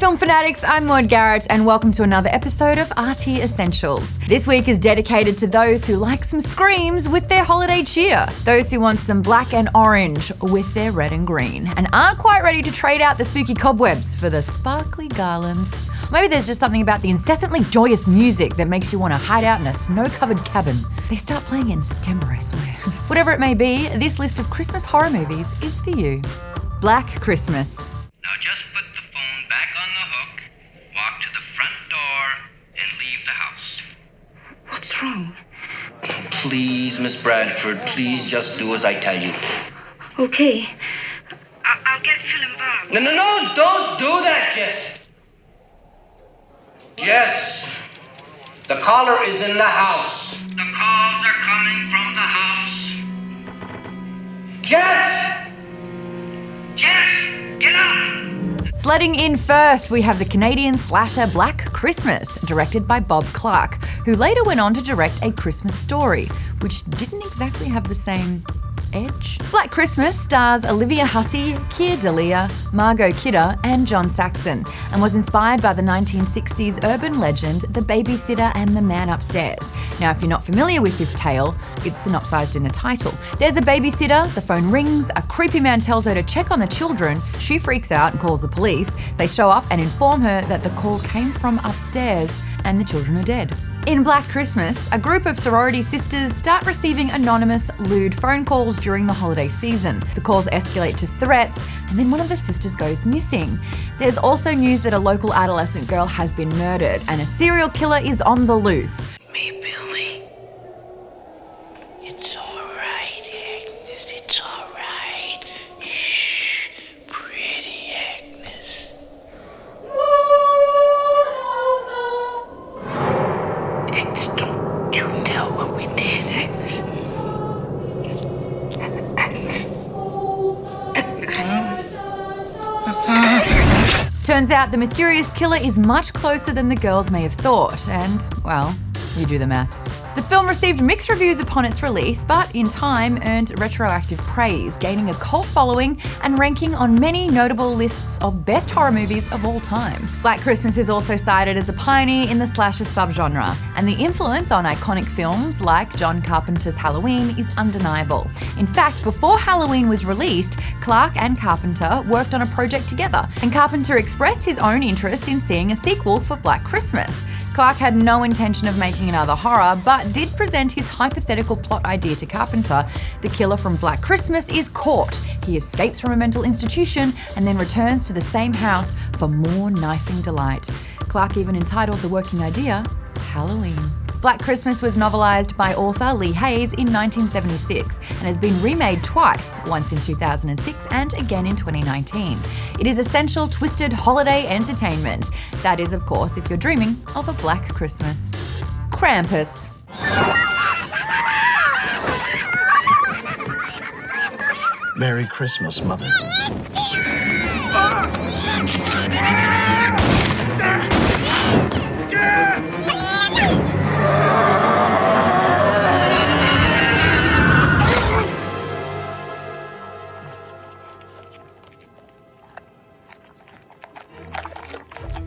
film fanatics, I'm Maud Garrett and welcome to another episode of RT Essentials. This week is dedicated to those who like some screams with their holiday cheer, those who want some black and orange with their red and green, and aren't quite ready to trade out the spooky cobwebs for the sparkly garlands. Maybe there's just something about the incessantly joyous music that makes you want to hide out in a snow-covered cabin. They start playing in September, I swear. Whatever it may be, this list of Christmas horror movies is for you. Black Christmas. Now just put the phone back on the hook, walk to the front door, and leave the house. What's wrong? Please, Miss Bradford, please just do as I tell you. Okay. I'll get Phil involved. No, don't do that, Jess. Jess, the caller is in the house. The calls are coming from the house. Jess! Jess, get up! Sledding in first, we have the Canadian slasher Black Christmas, directed by Bob Clark, who later went on to direct A Christmas Story, which didn't exactly have the same edge. Black Christmas stars Olivia Hussey, Keir Dalia, Margot Kidder, and John Saxon, and was inspired by the 1960s urban legend The Babysitter and the Man Upstairs. Now, if you're not familiar with this tale, it's synopsized in the title. There's a babysitter, the phone rings, a creepy man tells her to check on the children, she freaks out and calls the police. They show up and inform her that the call came from upstairs and the children are dead. In Black Christmas, a group of sorority sisters start receiving anonymous, lewd phone calls during the holiday season. The calls escalate to threats, and then one of the sisters goes missing. There's also news that a local adolescent girl has been murdered, and a serial killer is on the loose. Me, Billy. It's all right, Agnes. It's all right. Shh, pretty Agnes. Agnes, don't you tell what we did, Agnes. Agnes. Turns out the mysterious killer is much closer than the girls may have thought, and, well, you do the maths. The film received mixed reviews upon its release, but in time earned retroactive praise, gaining a cult following and ranking on many notable lists of best horror movies of all time. Black Christmas is also cited as a pioneer in the slasher subgenre, and the influence on iconic films like John Carpenter's Halloween is undeniable. In fact, before Halloween was released, Clark and Carpenter worked on a project together, and Carpenter expressed his own interest in seeing a sequel for Black Christmas. Clark had no intention of making another horror, but did present his hypothetical plot idea to Carpenter. The killer from Black Christmas is caught. He escapes from a mental institution and then returns to the same house for more knifing delight. Clark even entitled the working idea Halloween. Black Christmas was novelised by author Lee Hayes in 1976 and has been remade twice, once in 2006 and again in 2019. It is essential twisted holiday entertainment. That is, of course, if you're dreaming of a Black Christmas. Krampus. Merry Christmas, Mother.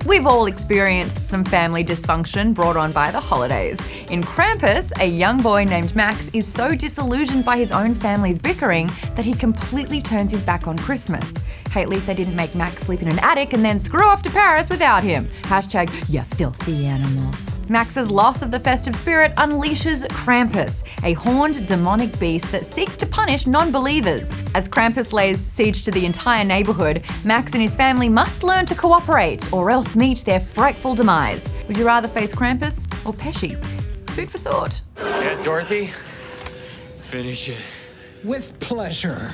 We've all experienced some family dysfunction brought on by the holidays. In Krampus, a young boy named Max is so disillusioned by his own family's bickering that he completely turns his back on Christmas. Hey, at least they didn't make Max sleep in an attic and then screw off to Paris without him. Hashtag, you filthy animals. Max's loss of the festive spirit unleashes Krampus, a horned demonic beast that seeks to punish non-believers. As Krampus lays siege to the entire neighbourhood, Max and his family must learn to cooperate or else meet their frightful demise. Would you rather face Krampus or Pesci? Food for thought. Yeah, Dorothy, finish it. With pleasure.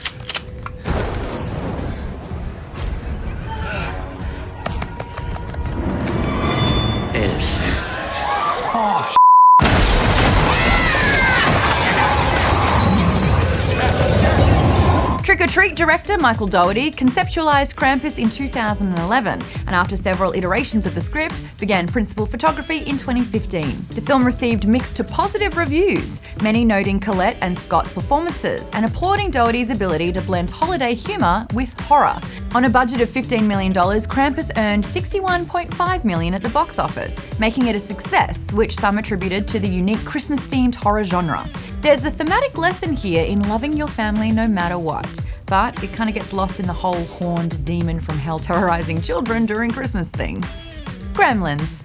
Oh, Trick or Treat director Michael Dougherty conceptualized Krampus in 2011, and after several iterations of the script, began principal photography in 2015. The film received mixed to positive reviews, many noting Colette and Scott's performances and applauding Dougherty's ability to blend holiday humor with horror. On a budget of $15 million, Krampus earned $61.5 million at the box office, making it a success, which some attributed to the unique Christmas-themed horror genre. There's a thematic lesson here in loving your family no matter what, but it kind of gets lost in the whole horned demon from hell terrorizing children during Christmas thing. Gremlins.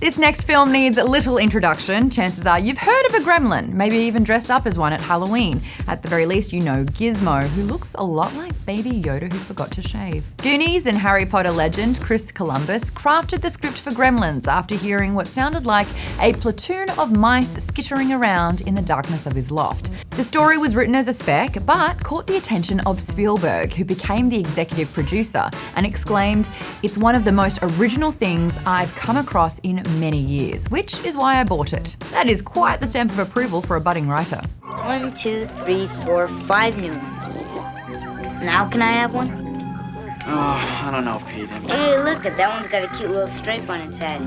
This next film needs little introduction. Chances are you've heard of a gremlin, maybe even dressed up as one at Halloween. At the very least, you know Gizmo, who looks a lot like Baby Yoda who forgot to shave. Goonies and Harry Potter legend Chris Columbus crafted the script for Gremlins after hearing what sounded like a platoon of mice skittering around in the darkness of his loft. The story was written as a spec, but caught the attention of Spielberg, who became the executive producer, and exclaimed, "It's one of the most original things I've come across in many years, which is why I bought it." That is quite the stamp of approval for a budding writer. 1, 2, 3, 4, 5 new ones. Now can I have one? Oh, I don't know, Pete. Hey, look, that one's got a cute little stripe on its head.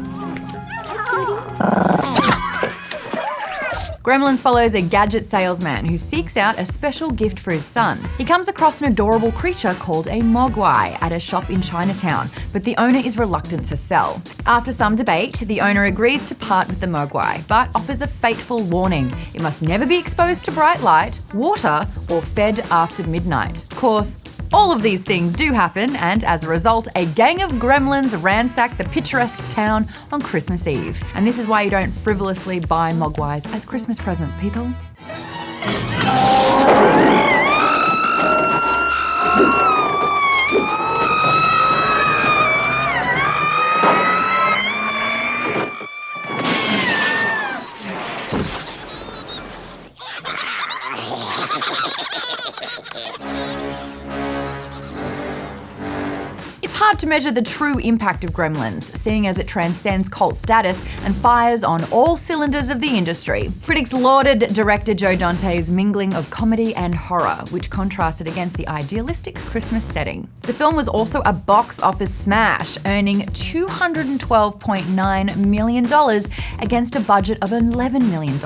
Gremlins follows a gadget salesman who seeks out a special gift for his son. He comes across an adorable creature called a mogwai at a shop in Chinatown, but the owner is reluctant to sell. After some debate, the owner agrees to part with the mogwai, but offers a fateful warning. It must never be exposed to bright light, water, or fed after midnight. Of course, all of these things do happen, and as a result, a gang of gremlins ransack the picturesque town on Christmas Eve. And this is why you don't frivolously buy mogwais as Christmas presents, people. It's hard to measure the true impact of Gremlins, seeing as it transcends cult status and fires on all cylinders of the industry. Critics lauded director Joe Dante's mingling of comedy and horror, which contrasted against the idealistic Christmas setting. The film was also a box office smash, earning $212.9 million against a budget of $11 million.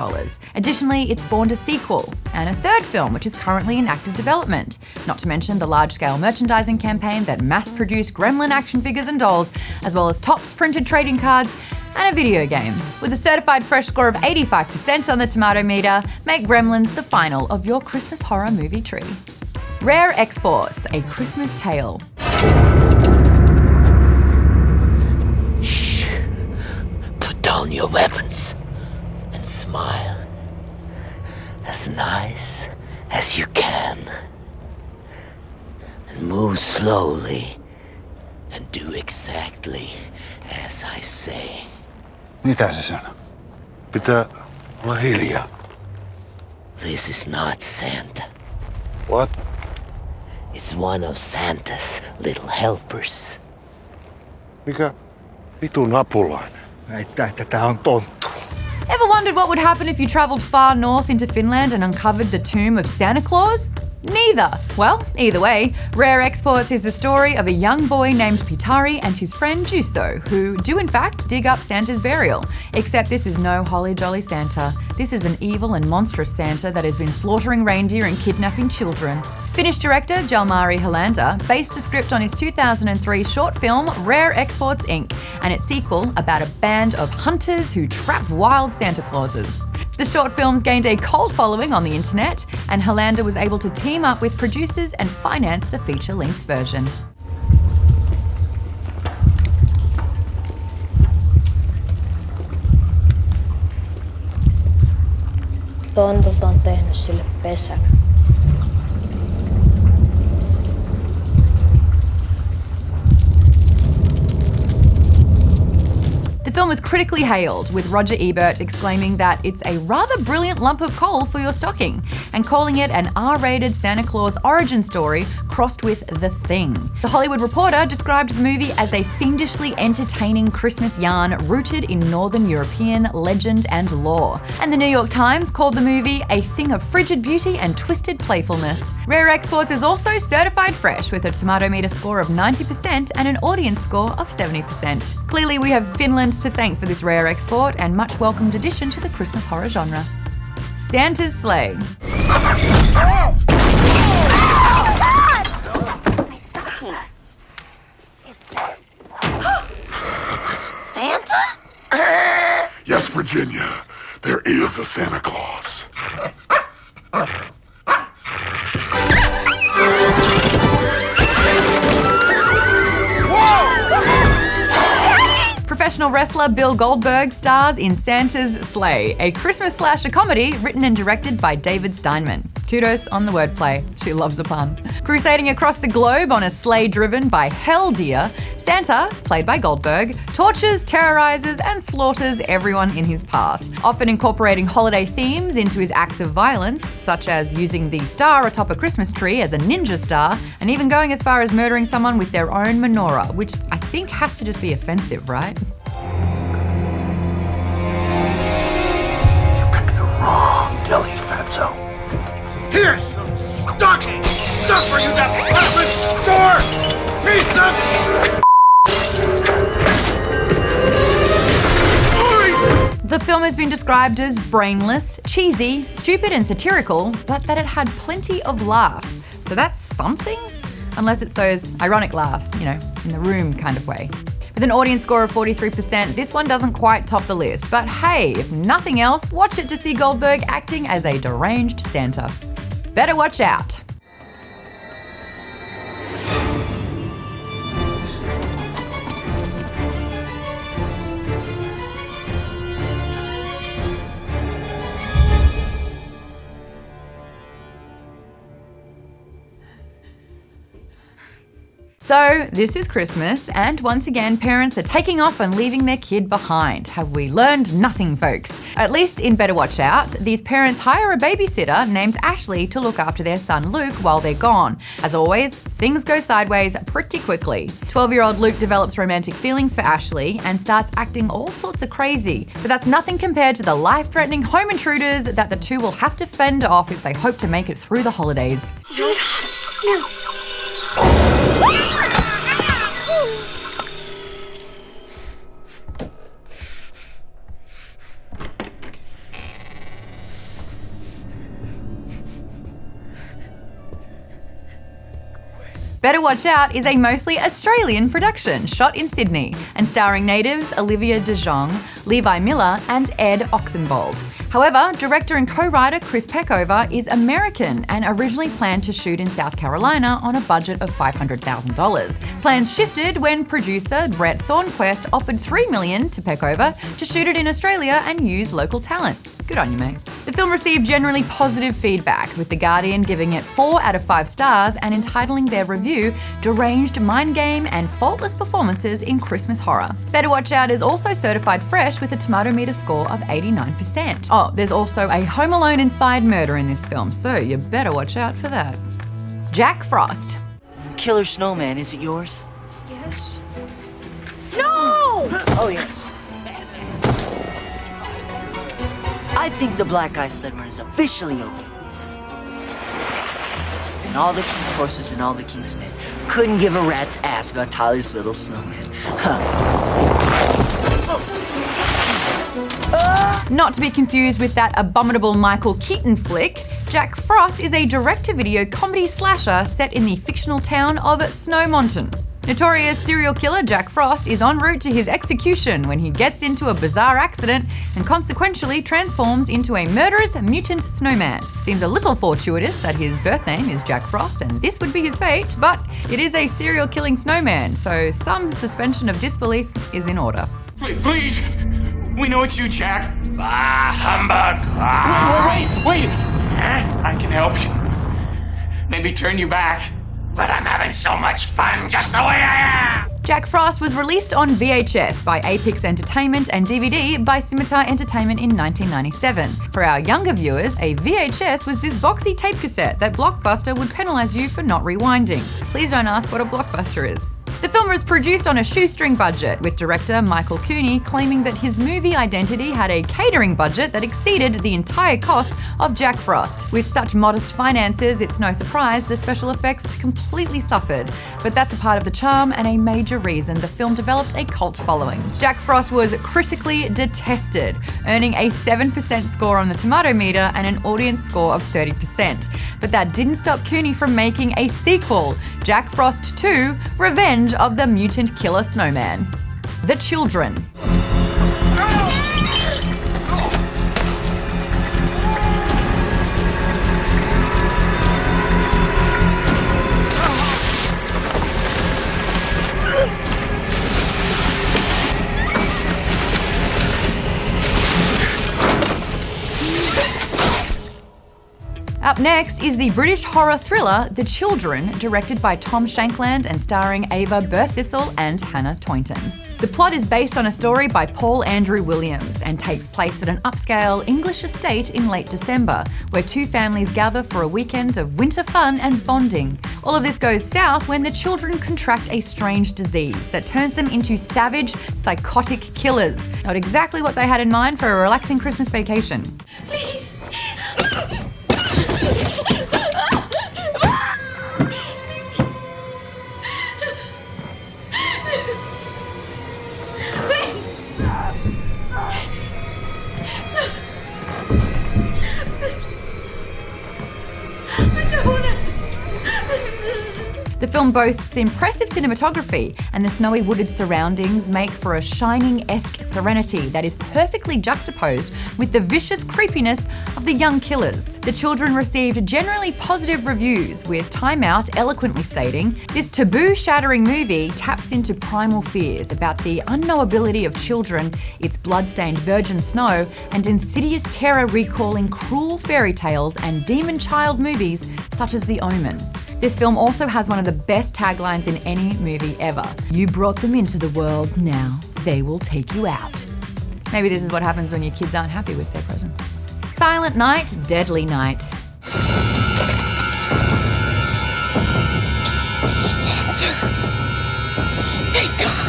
Additionally, it spawned a sequel and a third film, which is currently in active development, not to mention the large-scale merchandising campaign that mass-produced Gremlin action figures and dolls, as well as Topps printed trading cards and a video game. With a certified fresh score of 85% on the tomato meter, make Gremlins the final of your Christmas horror movie tree. Rare Exports, A Christmas Tale. Shh. Put down your weapons and smile as nice as you can. And move slowly and do exactly as I say. Mitä se sanoo? Pitää olla hiljaa. This is not Santa. What? It's one of Santa's little helpers. Mikä vitun apulainen? Väittää, että tää on tonttu. Ever wondered what would happen if you travelled far north into Finland and uncovered the tomb of Santa Claus? Neither. Well, either way, Rare Exports is the story of a young boy named Pitari and his friend Juso, who do in fact dig up Santa's burial. Except this is no holly jolly Santa. This is an evil and monstrous Santa that has been slaughtering reindeer and kidnapping children. Finnish director Jalmari Helander based the script on his 2003 short film Rare Exports Inc. and its sequel about a band of hunters who trap wild Santa Clauses. The short films gained a cult following on the internet, and Helander was able to team up with producers and finance the feature-length version. Tontulta on tehnyt sille pesän. The film was critically hailed, with Roger Ebert exclaiming that it's a rather brilliant lump of coal for your stocking, and calling it an R-rated Santa Claus origin story crossed with The Thing. The Hollywood Reporter described the movie as a fiendishly entertaining Christmas yarn rooted in Northern European legend and lore. And the New York Times called the movie a thing of frigid beauty and twisted playfulness. Rare Exports is also certified fresh with a tomato meter score of 90% and an audience score of 70%. Clearly we have Finland to thank for this rare export and much welcomed addition to the Christmas horror genre. Santa's Sleigh. Santa? Yes, Virginia. There is a Santa Claus. Professional wrestler Bill Goldberg stars in Santa's Sleigh, a Christmas slasher comedy written and directed by David Steinman. Kudos on the wordplay. She loves a pun. Crusading across the globe on a sleigh driven by Hell Deer, Santa, played by Goldberg, tortures, terrorizes, and slaughters everyone in his path, often incorporating holiday themes into his acts of violence, such as using the star atop a Christmas tree as a ninja star, and even going as far as murdering someone with their own menorah, which I think has to just be offensive, right? You picked the wrong deli, fatso. Here's some stocking stuff, you that pizza! The film has been described as brainless, cheesy, stupid and satirical, but that it had plenty of laughs. So that's something? Unless it's those ironic laughs, you know, in the room kind of way. With an audience score of 43%, this one doesn't quite top the list. But hey, if nothing else, watch it to see Goldberg acting as a deranged Santa. Better watch out. So, this is Christmas, and once again, parents are taking off and leaving their kid behind. Have we learned nothing, folks? At least in Better Watch Out, these parents hire a babysitter named Ashley to look after their son Luke while they're gone. As always, things go sideways pretty quickly. 12-year-old Luke develops romantic feelings for Ashley and starts acting all sorts of crazy. But that's nothing compared to the life-threatening home intruders that the two will have to fend off if they hope to make it through the holidays. No. Better Watch Out is a mostly Australian production, shot in Sydney, and starring natives Olivia de Jong, Levi Miller, and Ed Oxenbould. However, director and co-writer Chris Peckover is American and originally planned to shoot in South Carolina on a budget of $500,000. Plans shifted when producer Brett Thornquist offered $3 million to Peckover to shoot it in Australia and use local talent. Good on you, mate. The film received generally positive feedback, with The Guardian giving it 4 out of 5 stars and entitling their review Deranged Mind Game and Faultless Performances in Christmas Horror. Better Watch Out is also certified fresh with a tomato meter score of 89%. Oh, there's also a Home Alone-inspired murder in this film, so you better watch out for that. Jack Frost. Killer snowman, is it yours? Yes. No! Oh, yes. I think the Black Ice Sled Run is officially over. And all the king's horses and all the king's men couldn't give a rat's ass about Tyler's little snowman. Not to be confused with that abominable Michael Keaton flick, Jack Frost is a direct-to-video comedy slasher set in the fictional town of Snowmonton. Notorious serial killer Jack Frost is en route to his execution when he gets into a bizarre accident and consequentially transforms into a murderous mutant snowman. Seems a little fortuitous that his birth name is Jack Frost and this would be his fate, but it is a serial killing snowman, so some suspension of disbelief is in order. Please! We know it's you, Jack. Humbug! Wait! I can help you. Maybe turn you back. But I'm having so much fun just the way I am! Jack Frost was released on VHS by Apix Entertainment and DVD by Scimitar Entertainment in 1997. For our younger viewers, a VHS was this boxy tape cassette that Blockbuster would penalise you for not rewinding. Please don't ask what a Blockbuster is. The film was produced on a shoestring budget, with director Michael Cooney claiming that his movie Identity had a catering budget that exceeded the entire cost of Jack Frost. With such modest finances, it's no surprise the special effects completely suffered. But that's a part of the charm and a major reason the film developed a cult following. Jack Frost was critically detested, earning a 7% score on the tomato meter and an audience score of 30%. But that didn't stop Cooney from making a sequel, Jack Frost 2: Revenge of the Mutant Killer Snowman. The Children. Up next is the British horror thriller The Children, directed by Tom Shankland and starring Ava Berthistle and Hannah Toynton. The plot is based on a story by Paul Andrew Williams and takes place at an upscale English estate in late December, where two families gather for a weekend of winter fun and bonding. All of this goes south when the children contract a strange disease that turns them into savage, psychotic killers. Not exactly what they had in mind for a relaxing Christmas vacation. The film boasts impressive cinematography, and the snowy wooded surroundings make for a Shining-esque serenity that is perfectly juxtaposed with the vicious creepiness of the young killers. The Children received generally positive reviews, with Time Out eloquently stating, "This taboo-shattering movie taps into primal fears about the unknowability of children, its blood-stained virgin snow, and insidious terror recalling cruel fairy tales and demon child movies such as The Omen." This film also has one of the best taglines in any movie ever. "You brought them into the world, now they will take you out." Maybe this is what happens when your kids aren't happy with their presents. Silent Night, Deadly Night. Thank God!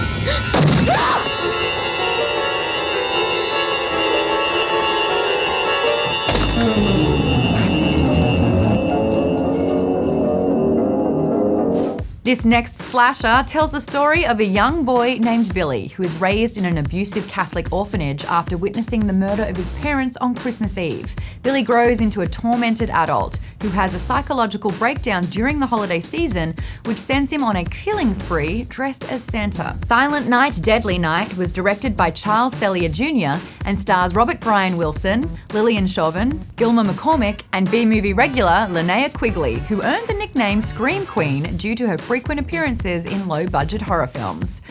This next slasher tells the story of a young boy named Billy who is raised in an abusive Catholic orphanage after witnessing the murder of his parents on Christmas Eve. Billy grows into a tormented adult who has a psychological breakdown during the holiday season, which sends him on a killing spree dressed as Santa. Silent Night, Deadly Night was directed by Charles Cellier Jr. and stars Robert Brian Wilson, Lillian Chauvin, Gilma McCormick, and B-movie regular Linnea Quigley, who earned the nickname Scream Queen due to her frequent appearances in low-budget horror films.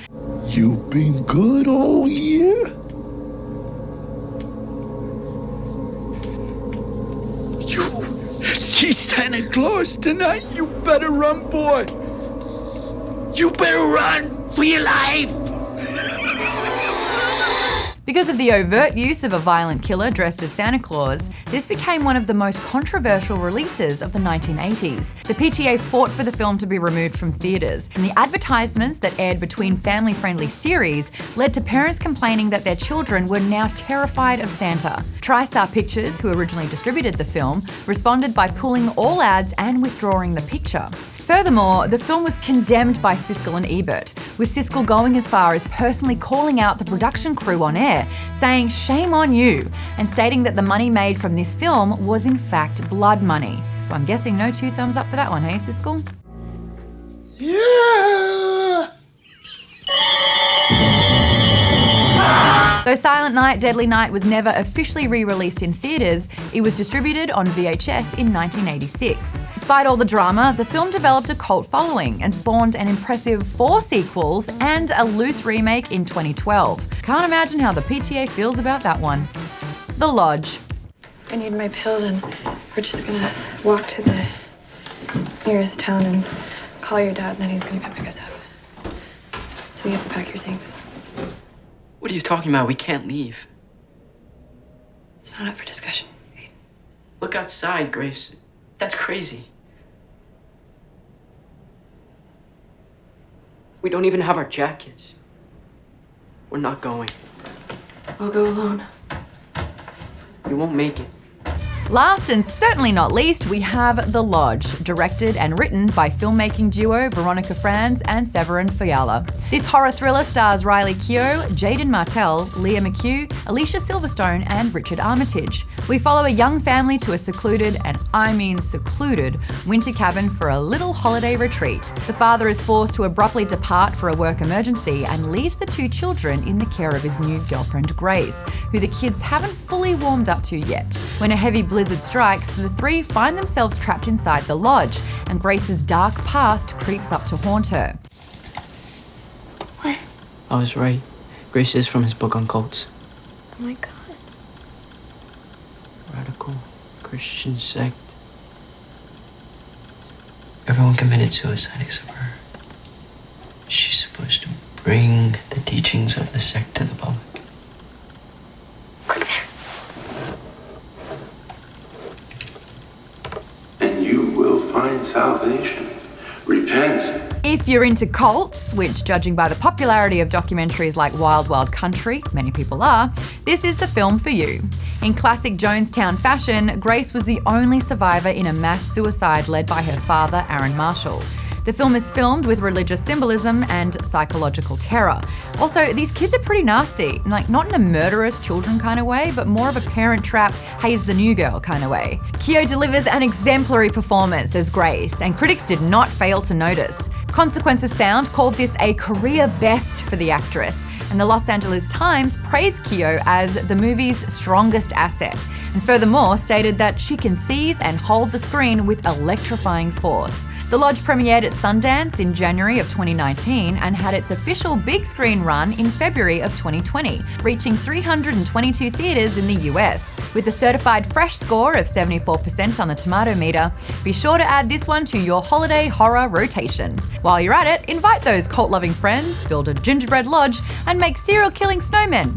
You've been good all year? You see Santa Claus tonight? You better run, boy. You better run for your life. Because of the overt use of a violent killer dressed as Santa Claus, this became one of the most controversial releases of the 1980s. The PTA fought for the film to be removed from theaters, and the advertisements that aired between family-friendly series led to parents complaining that their children were now terrified of Santa. TriStar Pictures, who originally distributed the film, responded by pulling all ads and withdrawing the picture. Furthermore, the film was condemned by Siskel and Ebert, with Siskel going as far as personally calling out the production crew on air, saying "shame on you," and stating that the money made from this film was in fact blood money. So I'm guessing no 2 thumbs up for that one, hey Siskel? Yeah. Though Silent Night, Deadly Night was never officially re-released in theaters, it was distributed on VHS in 1986. Despite all the drama, the film developed a cult following and spawned an impressive 4 sequels and a loose remake in 2012. Can't imagine how the PTA feels about that one. The Lodge. I need my pills and we're just gonna walk to the nearest town and call your dad and then he's gonna come pick us up. So you have to pack your things. What are you talking about? We can't leave. It's not up for discussion. Look outside, Grace. That's crazy. We don't even have our jackets. We're not going. I'll go alone. You won't make it. Last and certainly not least, we have The Lodge, directed and written by filmmaking duo Veronica Franz and Severin Fiala. This horror thriller stars Riley Keough, Jaden Martell, Leah McHugh, Alicia Silverstone, and Richard Armitage. We follow a young family to a secluded, and I mean secluded, winter cabin for a little holiday retreat. The father is forced to abruptly depart for a work emergency and leaves the two children in the care of his new girlfriend Grace, who the kids haven't fully warmed up to yet. When a heavy blizzard strikes, the three find themselves trapped inside the lodge, and Grace's dark past creeps up to haunt her. What? I was right. Grace is from his book on cults. Oh my god. Radical Christian sect. Everyone committed suicide except for her. She's supposed to bring the teachings of the sect to the public. Look there. And you will find salvation. Repent. If you're into cults, which judging by the popularity of documentaries like Wild Wild Country, many people are, this is the film for you. In classic Jonestown fashion, Grace was the only survivor in a mass suicide led by her father, Aaron Marshall. The film is filmed with religious symbolism and psychological terror. Also, these kids are pretty nasty, like not in a murderous children kind of way, but more of a parent trap, Hayes the new girl kind of way. Keough delivers an exemplary performance as Grace, and critics did not fail to notice. Consequence of Sound called this a career best for the actress, and the Los Angeles Times praised Keough as the movie's strongest asset, and furthermore stated that she can seize and hold the screen with electrifying force. The Lodge premiered at Sundance in January of 2019 and had its official big screen run in February of 2020, reaching 322 theaters in the US. With a certified fresh score of 74% on the tomato meter, be sure to add this one to your holiday horror rotation. While you're at it, invite those cult-loving friends, build a gingerbread lodge, and make serial-killing snowmen.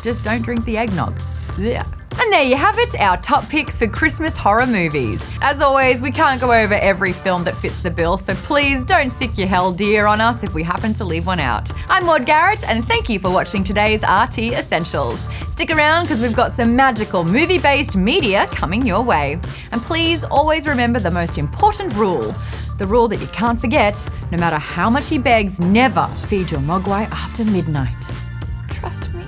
Just don't drink the eggnog. Blech. And there you have it, our top picks for Christmas horror movies. As always, we can't go over every film that fits the bill, so please don't stick your hell dear on us if we happen to leave one out. I'm Maud Garrett, and thank you for watching today's RT Essentials. Stick around because we've got some magical movie-based media coming your way. And please always remember the most important rule. The rule that you can't forget, no matter how much he begs, never feed your mogwai after midnight. Trust me.